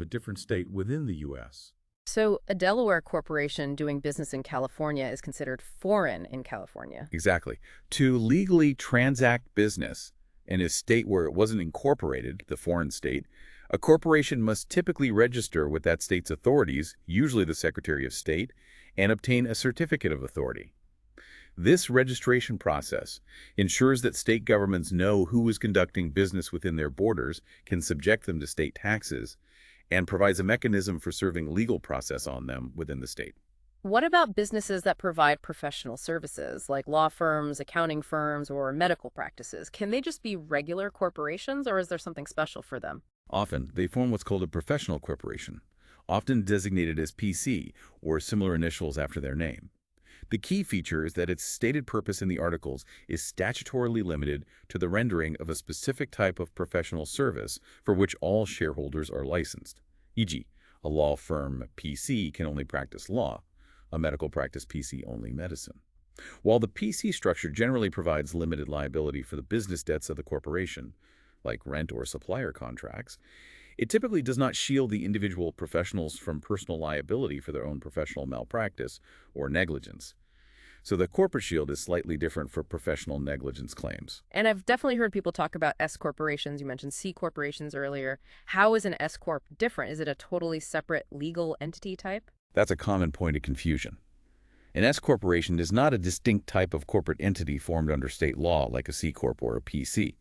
a different state within the U.S. So a Delaware corporation doing business in California is considered foreign in California. Exactly. To legally transact business in a state where it wasn't incorporated, the foreign state, a corporation must typically register with that state's authorities, usually the Secretary of State, and obtain a certificate of authority. This registration process ensures that state governments know who is conducting business within their borders, can subject them to state taxes, and provides a mechanism for serving legal process on them within the state. What about businesses that provide professional services, like law firms, accounting firms, or medical practices? Can they just be regular corporations, or is there something special for them? Often, they form what's called a professional corporation, often designated as PC or similar initials after their name. The key feature is that its stated purpose in the articles is statutorily limited to the rendering of a specific type of professional service for which all shareholders are licensed. E.g., a law firm PC can only practice law, a medical practice PC only medicine. While the PC structure generally provides limited liability for the business debts of the corporation, like rent or supplier contracts, it typically does not shield the individual professionals from personal liability for their own professional malpractice or negligence. So the corporate shield is slightly different for professional negligence claims. And I've definitely heard people talk about S corporations. You mentioned C corporations earlier. How is an S corp different? Is it a totally separate legal entity type? That's a common point of confusion. An S corporation is not a distinct type of corporate entity formed under state law like a C corp or a PC.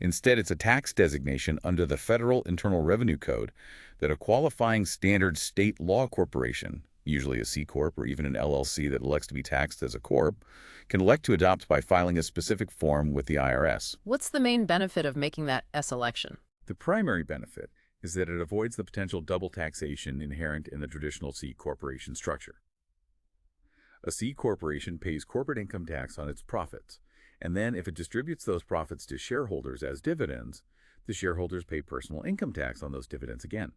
Instead, it's a tax designation under the Federal Internal Revenue Code that a qualifying standard state law corporation, usually a C corp or even an LLC that elects to be taxed as a corp, can elect to adopt by filing a specific form with the IRS. What's the main benefit of making that S election? The primary benefit is that it avoids the potential double taxation inherent in the traditional C corporation structure. A C corporation pays corporate income tax on its profits, and then if it distributes those profits to shareholders as dividends, the shareholders pay personal income tax on those dividends again.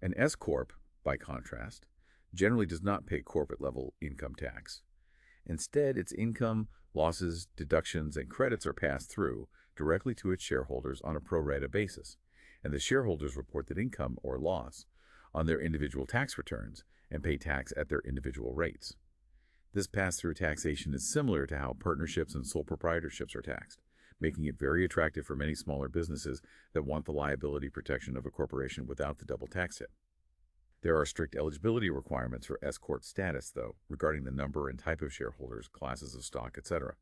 An S corp, by contrast, generally does not pay corporate-level income tax. Instead, its income, losses, deductions, and credits are passed through directly to its shareholders on a pro rata basis, and the shareholders report that income or loss on their individual tax returns and pay tax at their individual rates. This pass-through taxation is similar to how partnerships and sole proprietorships are taxed, making it very attractive for many smaller businesses that want the liability protection of a corporation without the double tax hit. There are strict eligibility requirements for S-corp status, though, regarding the number and type of shareholders, classes of stock, etc.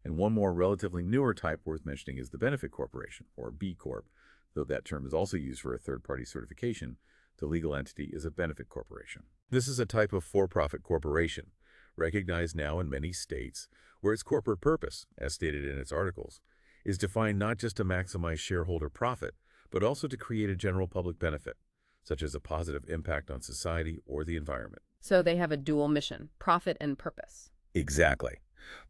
And one more relatively newer type worth mentioning is the benefit corporation, or B Corp. Though that term is also used for a third-party certification, the legal entity is a benefit corporation. This is a type of for-profit corporation, recognized now in many states, where its corporate purpose, as stated in its articles, is defined not just to maximize shareholder profit, but also to create a general public benefit, such as a positive impact on society or the environment. So they have a dual mission, profit and purpose. Exactly.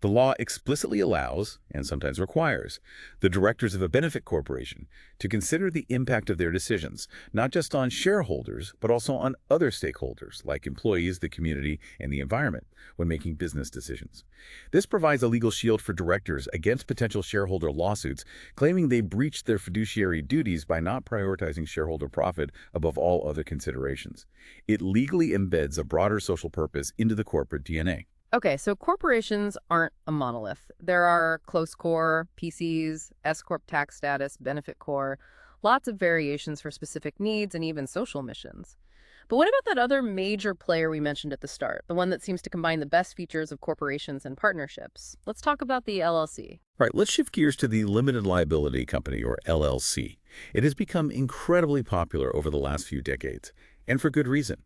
The law explicitly allows, and sometimes requires, the directors of a benefit corporation to consider the impact of their decisions, not just on shareholders, but also on other stakeholders, like employees, the community, and the environment, when making business decisions. This provides a legal shield for directors against potential shareholder lawsuits claiming they breached their fiduciary duties by not prioritizing shareholder profit above all other considerations. It legally embeds a broader social purpose into the corporate DNA. Okay, so corporations aren't a monolith. There are close core, PCs, S-corp tax status, benefit core, lots of variations for specific needs and even social missions. But what about that other major player we mentioned at the start, the one that seems to combine the best features of corporations and partnerships? Let's talk about the LLC. All right, let's shift gears to the limited liability company, or LLC. It has become incredibly popular over the last few decades, and for good reason.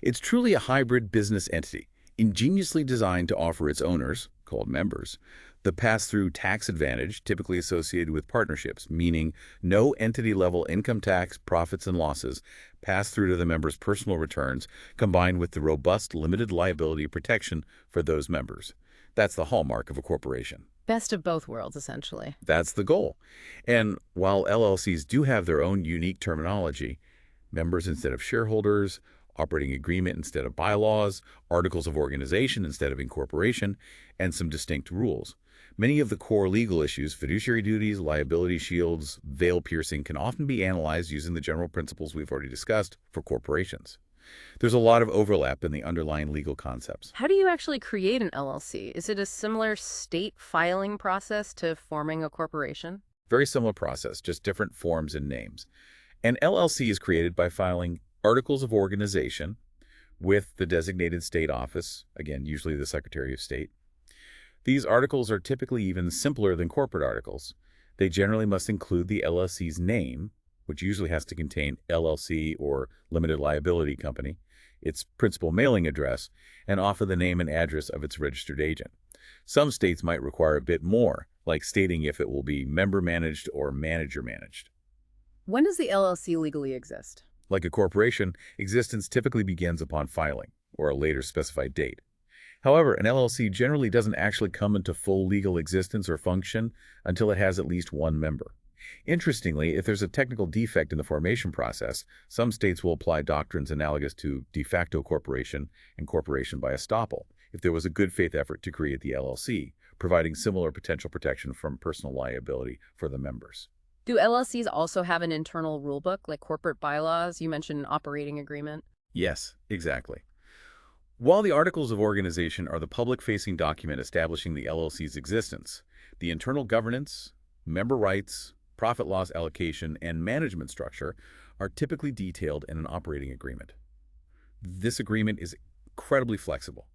It's truly a hybrid business entity, ingeniously designed to offer its owners, called members, the pass-through tax advantage typically associated with partnerships, meaning no entity-level income tax, profits, and losses pass through to the members' personal returns, combined with the robust limited liability protection for those members. That's the hallmark of a corporation. Best of both worlds, essentially. That's the goal. And while LLCs do have their own unique terminology, members instead of shareholders, operating agreement instead of bylaws, articles of organization instead of incorporation, and some distinct rules. Many of the core legal issues, fiduciary duties, liability shields, veil piercing, can often be analyzed using the general principles we've already discussed for corporations. There's a lot of overlap in the underlying legal concepts. How do you actually create an LLC? Is it a similar state filing process to forming a corporation? Very similar process, just different forms and names. An LLC is created by filing articles of organization with the designated state office, again, usually the Secretary of State. These articles are typically even simpler than corporate articles. They generally must include the LLC's name, which usually has to contain LLC or limited liability company, its principal mailing address, and often the name and address of its registered agent. Some states might require a bit more, like stating if it will be member-managed or manager-managed. When does the LLC legally exist? Like a corporation, existence typically begins upon filing, or a later specified date. However, an LLC generally doesn't actually come into full legal existence or function until it has at least one member. Interestingly, if there's a technical defect in the formation process, some states will apply doctrines analogous to de facto corporation and corporation by estoppel if there was a good faith effort to create the LLC, providing similar potential protection from personal liability for the members. Do LLCs also have an internal rulebook, like corporate bylaws? You mentioned an operating agreement. Yes, exactly. While the Articles of Organization are the public-facing document establishing the LLC's existence, the internal governance, member rights, profit loss allocation, and management structure are typically detailed in an operating agreement. This agreement is incredibly flexible.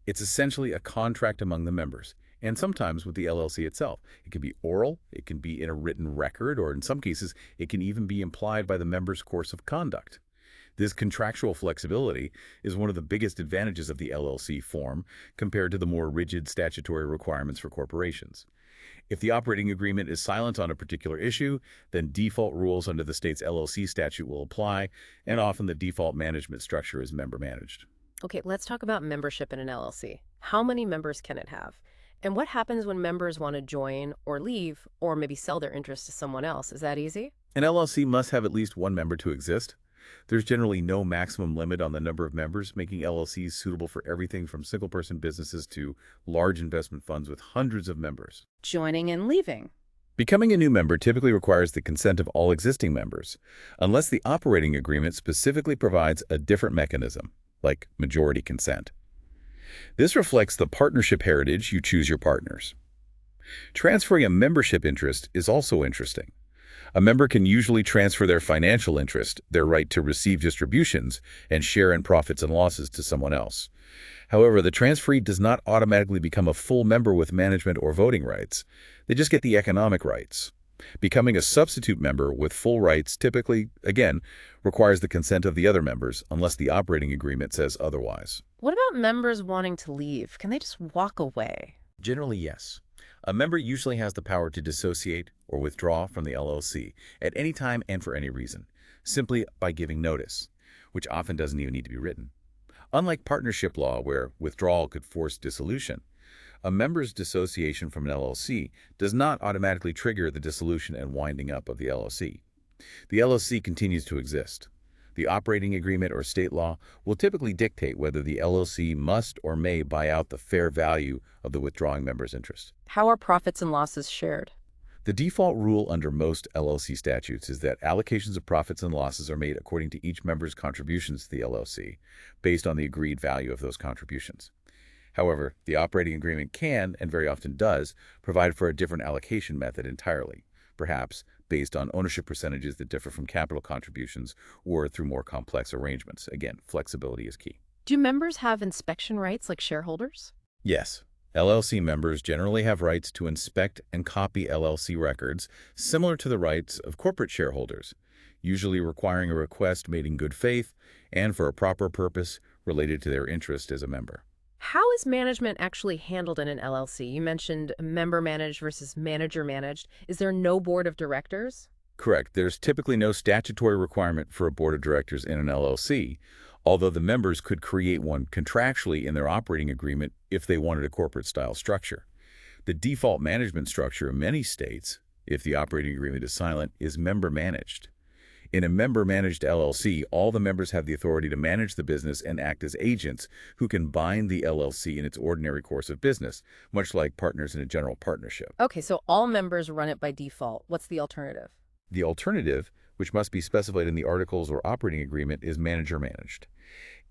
It's essentially a contract among the members, and sometimes with the LLC itself. It can be oral, it can be in a written record, or in some cases, it can even be implied by the member's course of conduct. This contractual flexibility is one of the biggest advantages of the LLC form compared to the more rigid statutory requirements for corporations. If the operating agreement is silent on a particular issue, then default rules under the state's LLC statute will apply, and often the default management structure is member-managed. Okay, let's talk about membership in an LLC. How many members can it have? And what happens when members want to join or leave or maybe sell their interest to someone else? Is that easy? An LLC must have at least one member to exist. There's generally no maximum limit on the number of members, making LLCs suitable for everything from single-person businesses to large investment funds with hundreds of members. Joining and leaving. Becoming a new member typically requires the consent of all existing members, unless the operating agreement specifically provides a different mechanism, like majority consent. This reflects the partnership heritage you choose your partners. Transferring a membership interest is also interesting. A member can usually transfer their financial interest, their right to receive distributions, and share in profits and losses to someone else. However, the transferee does not automatically become a full member with management or voting rights. They just get the economic rights. Becoming a substitute member with full rights typically, again, requires the consent of the other members, unless the operating agreement says otherwise. What about members wanting to leave? Can they just walk away? Generally, yes. A member usually has the power to dissociate or withdraw from the LLC at any time and for any reason, simply by giving notice, which often doesn't even need to be written. Unlike partnership law, where withdrawal could force dissolution, a member's dissociation from an LLC does not automatically trigger the dissolution and winding up of the LLC. The LLC continues to exist. The operating agreement or state law will typically dictate whether the LLC must or may buy out the fair value of the withdrawing member's interest. How are profits and losses shared? The default rule under most LLC statutes is that allocations of profits and losses are made according to each member's contributions to the LLC, based on the agreed value of those contributions. However, the operating agreement can, and very often does, provide for a different allocation method entirely, perhaps based on ownership percentages that differ from capital contributions or through more complex arrangements. Again, flexibility is key. Do members have inspection rights like shareholders? Yes. LLC members generally have rights to inspect and copy LLC records, similar to the rights of corporate shareholders, usually requiring a request made in good faith and for a proper purpose related to their interest as a member. How is management actually handled in an LLC? You mentioned member-managed versus manager-managed. Is there no board of directors? Correct. There's typically no statutory requirement for a board of directors in an LLC, although the members could create one contractually in their operating agreement if they wanted a corporate-style structure. The default management structure in many states, if the operating agreement is silent, is member-managed. In a member-managed LLC, all the members have the authority to manage the business and act as agents who can bind the LLC in its ordinary course of business, much like partners in a general partnership. Okay, so all members run it by default. What's the alternative? The alternative, which must be specified in the articles or operating agreement, is manager-managed.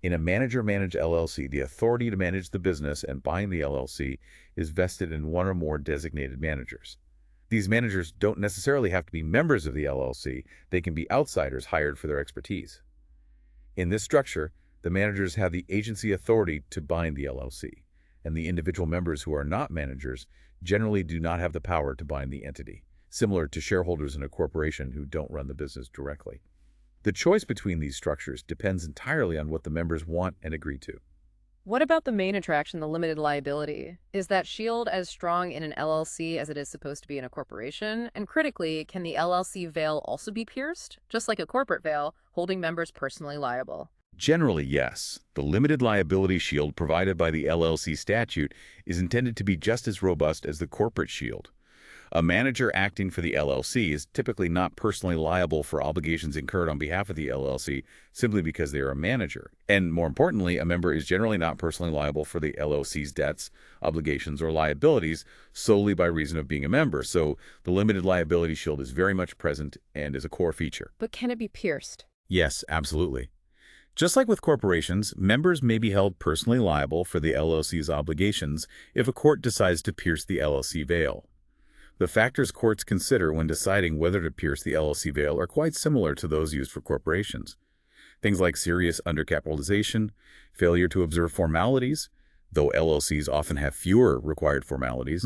In a manager-managed LLC, the authority to manage the business and bind the LLC is vested in one or more designated managers. These managers don't necessarily have to be members of the LLC. They can be outsiders hired for their expertise. In this structure, the managers have the agency authority to bind the LLC, and the individual members who are not managers generally do not have the power to bind the entity, similar to shareholders in a corporation who don't run the business directly. The choice between these structures depends entirely on what the members want and agree to. What about the main attraction, the limited liability? Is that shield as strong in an LLC as it is supposed to be in a corporation? And critically, can the LLC veil also be pierced, just like a corporate veil, holding members personally liable? Generally, yes. The limited liability shield provided by the LLC statute is intended to be just as robust as the corporate shield. A manager acting for the LLC is typically not personally liable for obligations incurred on behalf of the LLC simply because they are a manager. And more importantly, a member is generally not personally liable for the LLC's debts, obligations, or liabilities solely by reason of being a member. So the limited liability shield is very much present and is a core feature. But can it be pierced? Yes, absolutely. Just like with corporations, members may be held personally liable for the LLC's obligations if a court decides to pierce the LLC veil. The factors courts consider when deciding whether to pierce the LLC veil are quite similar to those used for corporations. Things like serious undercapitalization, failure to observe formalities, though LLCs often have fewer required formalities,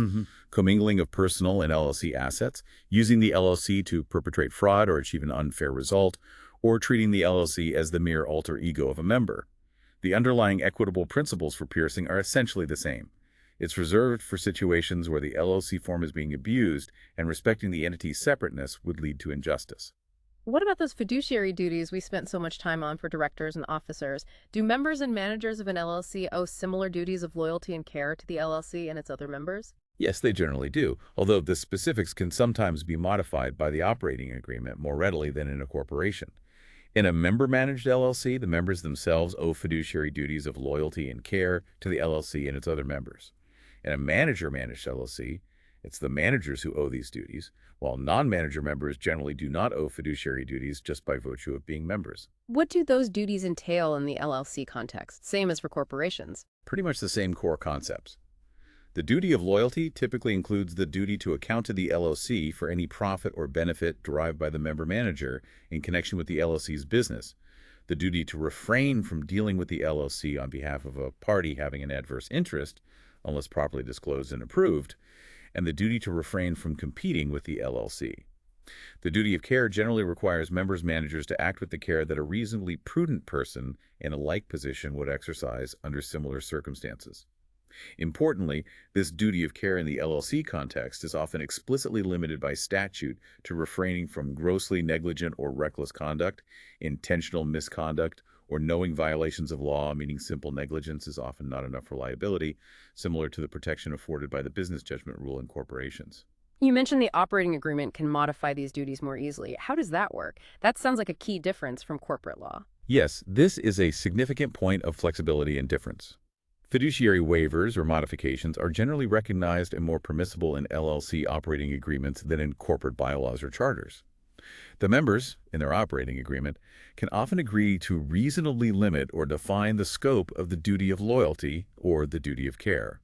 commingling of personal and LLC assets, using the LLC to perpetrate fraud or achieve an unfair result, or treating the LLC as the mere alter ego of a member. The underlying equitable principles for piercing are essentially the same. It's reserved for situations where the LLC form is being abused, and respecting the entity's separateness would lead to injustice. What about those fiduciary duties we spent so much time on for directors and officers? Do members and managers of an LLC owe similar duties of loyalty and care to the LLC and its other members? Yes, they generally do, although the specifics can sometimes be modified by the operating agreement more readily than in a corporation. In a member-managed LLC, the members themselves owe fiduciary duties of loyalty and care to the LLC and its other members. In a manager-managed LLC, it's the managers who owe these duties, while non-manager members generally do not owe fiduciary duties just by virtue of being members. What do those duties entail in the LLC context, same as for corporations? Pretty much the same core concepts. The duty of loyalty typically includes the duty to account to the LLC for any profit or benefit derived by the member manager in connection with the LLC's business, the duty to refrain from dealing with the LLC on behalf of a party having an adverse interest, unless properly disclosed and approved, and the duty to refrain from competing with the LLC. The duty of care generally requires members' managers to act with the care that a reasonably prudent person in a like position would exercise under similar circumstances. Importantly, this duty of care in the LLC context is often explicitly limited by statute to refraining from grossly negligent or reckless conduct, intentional misconduct, or knowing violations of law, meaning simple negligence is often not enough for liability, similar to the protection afforded by the business judgment rule in corporations. You mentioned the operating agreement can modify these duties more easily. How does that work? That sounds like a key difference from corporate law. Yes, this is a significant point of flexibility and difference. Fiduciary waivers or modifications are generally recognized and more permissible in LLC operating agreements than in corporate bylaws or charters. The members, in their operating agreement, can often agree to reasonably limit or define the scope of the duty of loyalty or the duty of care.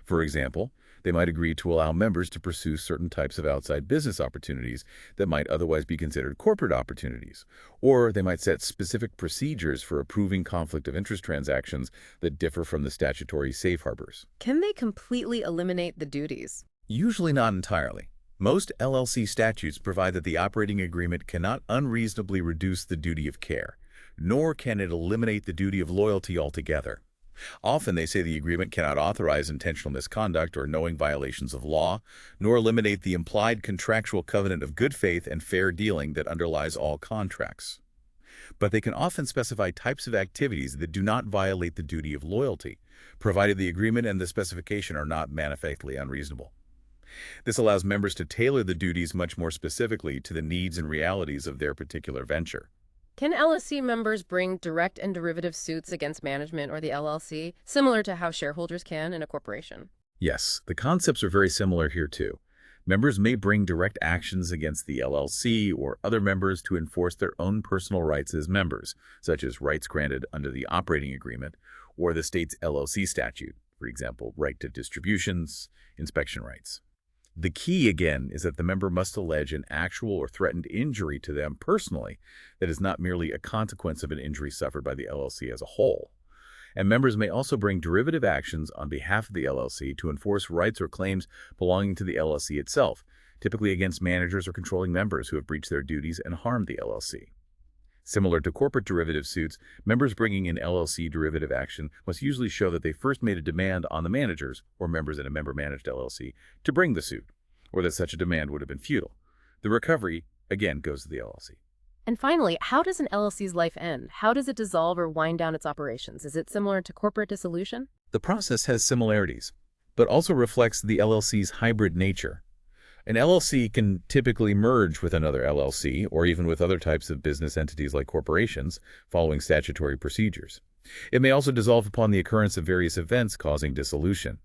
For example, they might agree to allow members to pursue certain types of outside business opportunities that might otherwise be considered corporate opportunities, or they might set specific procedures for approving conflict of interest transactions that differ from the statutory safe harbors. Can they completely eliminate the duties? Usually not entirely. Most LLC statutes provide that the operating agreement cannot unreasonably reduce the duty of care, nor can it eliminate the duty of loyalty altogether. Often they say the agreement cannot authorize intentional misconduct or knowing violations of law, nor eliminate the implied contractual covenant of good faith and fair dealing that underlies all contracts. But they can often specify types of activities that do not violate the duty of loyalty, provided the agreement and the specification are not manifestly unreasonable. This allows members to tailor the duties much more specifically to the needs and realities of their particular venture. Can LLC members bring direct and derivative suits against management or the LLC, similar to how shareholders can in a corporation? Yes, the concepts are very similar here too. Members may bring direct actions against the LLC or other members to enforce their own personal rights as members, such as rights granted under the operating agreement or the state's LLC statute, for example, right to distributions, inspection rights. The key, again, is that the member must allege an actual or threatened injury to them personally that is not merely a consequence of an injury suffered by the LLC as a whole. And members may also bring derivative actions on behalf of the LLC to enforce rights or claims belonging to the LLC itself, typically against managers or controlling members who have breached their duties and harmed the LLC. Similar to corporate derivative suits, members bringing an LLC derivative action must usually show that they first made a demand on the managers or members in a member-managed LLC to bring the suit, or that such a demand would have been futile. The recovery, again, goes to the LLC. And finally, how does an LLC's life end? How does it dissolve or wind down its operations? Is it similar to corporate dissolution? The process has similarities, but also reflects the LLC's hybrid nature. An LLC can typically merge with another LLC or even with other types of business entities like corporations, following statutory procedures. It may also dissolve upon the occurrence of various events causing dissolution.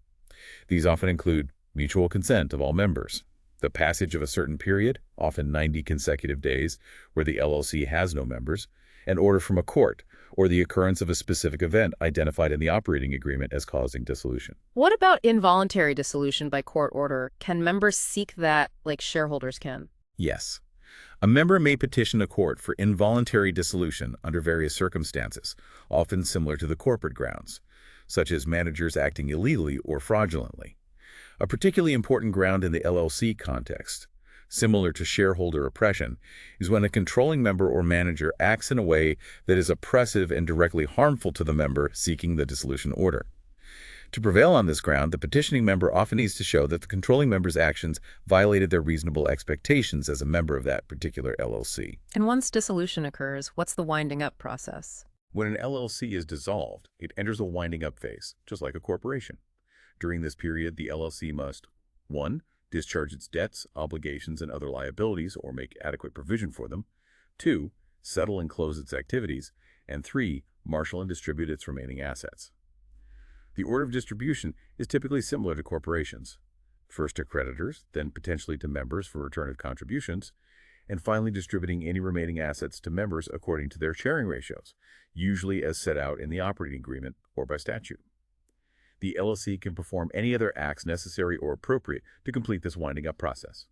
These often include mutual consent of all members, the passage of a certain period, often 90 consecutive days, where the LLC has no members, an order from a court, or the occurrence of a specific event identified in the operating agreement as causing dissolution. What about involuntary dissolution by court order? Can members seek that like shareholders can? Yes. A member may petition a court for involuntary dissolution under various circumstances, often similar to the corporate grounds, such as managers acting illegally or fraudulently. A particularly important ground in the LLC context, similar to shareholder oppression, is when a controlling member or manager acts in a way that is oppressive and directly harmful to the member seeking the dissolution order. To prevail on this ground, the petitioning member often needs to show that the controlling member's actions violated their reasonable expectations as a member of that particular LLC. And once dissolution occurs, what's the winding up process? When an LLC is dissolved, it enters a winding up phase, just like a corporation. During this period, the LLC must 1. Discharge its debts, obligations, and other liabilities or make adequate provision for them. 2. Settle and close its activities. And 3. Marshal and distribute its remaining assets. The order of distribution is typically similar to corporations. First to creditors, then potentially to members for return of contributions, and finally distributing any remaining assets to members according to their sharing ratios, usually as set out in the operating agreement or by statute. The LLC can perform any other acts necessary or appropriate to complete this winding up process.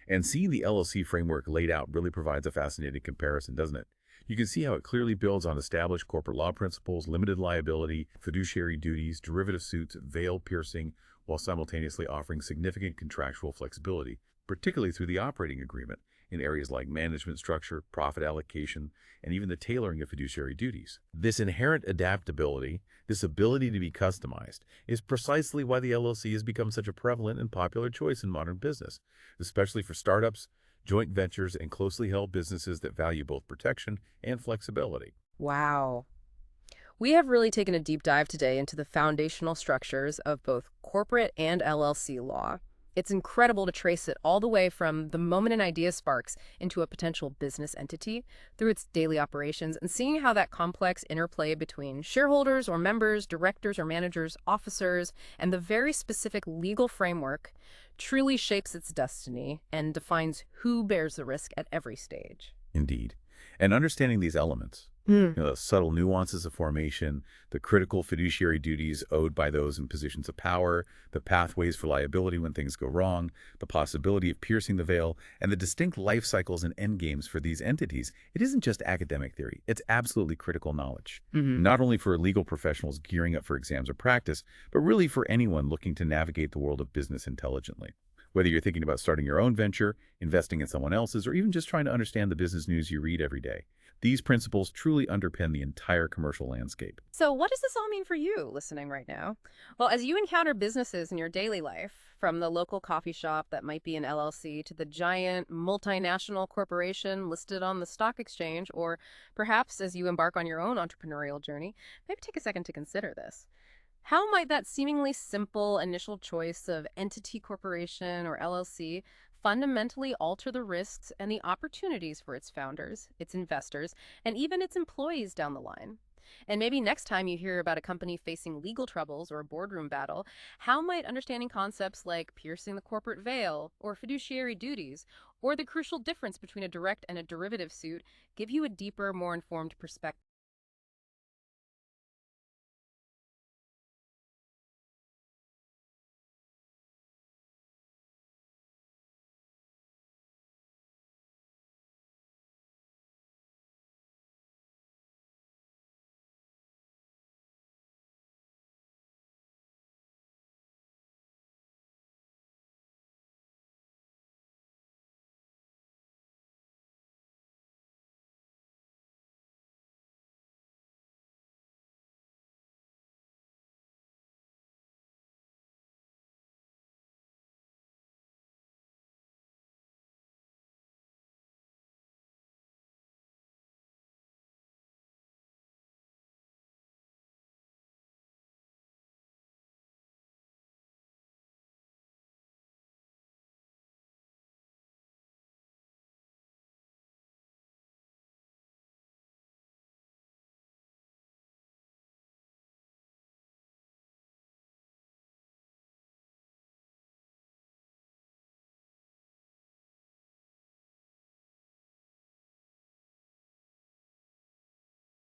And seeing the LLC framework laid out really provides a fascinating comparison, doesn't it? You can see how it clearly builds on established corporate law principles, limited liability, fiduciary duties, derivative suits, veil piercing, while simultaneously offering significant contractual flexibility, particularly through the operating agreement, in areas like management structure, profit allocation, and even the tailoring of fiduciary duties. This inherent adaptability, this ability to be customized, is precisely why the LLC has become such a prevalent and popular choice in modern business, especially for startups, joint ventures, and closely held businesses that value both protection and flexibility. Wow. We have really taken a deep dive today into the foundational structures of both corporate and LLC law. It's incredible to trace it all the way from the moment an idea sparks into a potential business entity through its daily operations and seeing how that complex interplay between shareholders or members, directors or managers, officers, and the very specific legal framework truly shapes its destiny and defines who bears the risk at every stage. Indeed. And understanding these elements, the subtle nuances of formation, the critical fiduciary duties owed by those in positions of power, the pathways for liability when things go wrong, the possibility of piercing the veil, and the distinct life cycles and endgames for these entities, it isn't just academic theory. It's absolutely critical knowledge, not only for legal professionals gearing up for exams or practice, but really for anyone looking to navigate the world of business intelligently. Whether you're thinking about starting your own venture, investing in someone else's, or even just trying to understand the business news you read every day, these principles truly underpin the entire commercial landscape. So what does this all mean for you listening right now? Well, as you encounter businesses in your daily life, from the local coffee shop that might be an LLC to the giant multinational corporation listed on the stock exchange, or perhaps as you embark on your own entrepreneurial journey, maybe take a second to consider this. How might that seemingly simple initial choice of entity corporation or LLC fundamentally alter the risks and the opportunities for its founders, its investors, and even its employees down the line? And maybe next time you hear about a company facing legal troubles or a boardroom battle, how might understanding concepts like piercing the corporate veil or fiduciary duties or the crucial difference between a direct and a derivative suit give you a deeper, more informed perspective